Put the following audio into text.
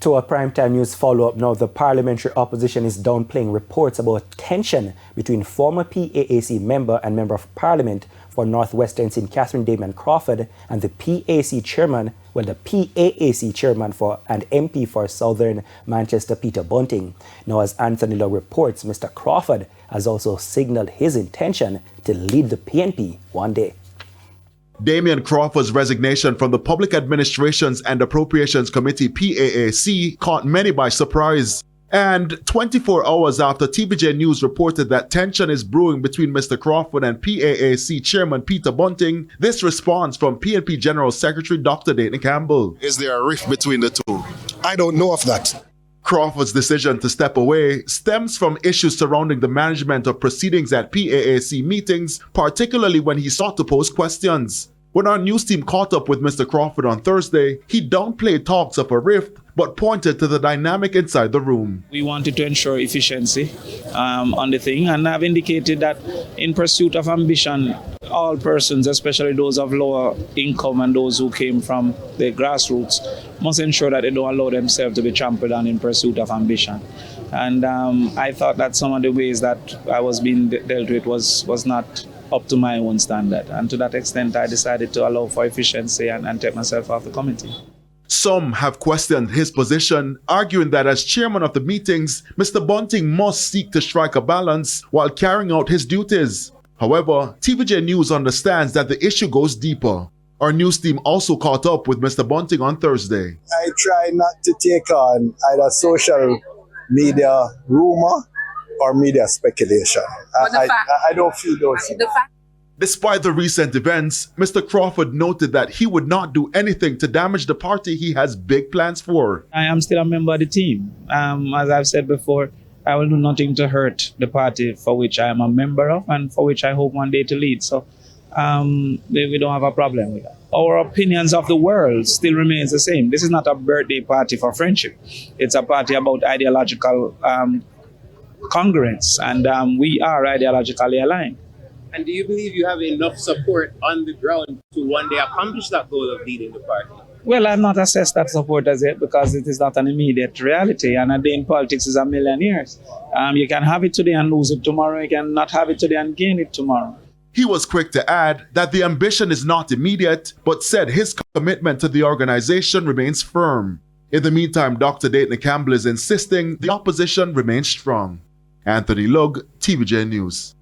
To a primetime news follow-up now, the parliamentary opposition is downplaying reports about tension between former PAAC member and member of parliament for Northwestern St. Catherine Damian Crawford and the PAAC chairman for and MP for Southern Manchester Peter Bunting. Now, as Anthony Lowe reports, Mr. Crawford has also signaled his intention to lead the PNP one day. Damian Crawford's resignation from the Public Administrations and Appropriations Committee PAAC caught many by surprise. And 24 hours after TVJ News reported that tension is brewing between Mr. Crawford and PAAC Chairman Peter Bunting, this response from PNP General Secretary Dr. Dayton Campbell. Is there a rift between the two? I don't know of that. Crawford's decision to step away stems from issues surrounding the management of proceedings at PAAC meetings, particularly when he sought to pose questions. When our news team caught up with Mr. Crawford on Thursday, he downplayed talks of a rift, but pointed to the dynamic inside the room. We wanted to ensure efficiency on the thing, and I've indicated that in pursuit of ambition, all persons, especially those of lower income and those who came from the grassroots, must ensure that they don't allow themselves to be trampled on in pursuit of ambition. And I thought that some of the ways that I was being dealt with was not up to my own standard. And to that extent, I decided to allow for efficiency and take myself off the committee. Some have questioned his position, arguing that as chairman of the meetings, Mr. Bunting must seek to strike a balance while carrying out his duties. However, TVJ News understands that the issue goes deeper. Our news team also caught up with Mr. Bunting on Thursday. I try not to take on either social media rumor or media speculation. I don't feel those. Despite the recent events, Mr. Crawford noted that he would not do anything to damage the party he has big plans for. I am still a member of the team. As I've said before, I will do nothing to hurt the party for which I am a member of and for which I hope one day to lead. So we don't have a problem with that. Our opinions of the world still remains the same. This is not a birthday party for friendship. It's a party about ideological congruence, and we are ideologically aligned. And do you believe you have enough support on the ground to one day accomplish that goal of leading the party? Well, I've not assessed that support as yet because it is not an immediate reality, and a day in politics is a million years. You can have it today and lose it tomorrow. You can not have it today and gain it tomorrow. He was quick to add that the ambition is not immediate, but said his commitment to the organization remains firm. In the meantime, Dr. Dayton Campbell is insisting the opposition remains strong. Anthony Lowe, TVJ News.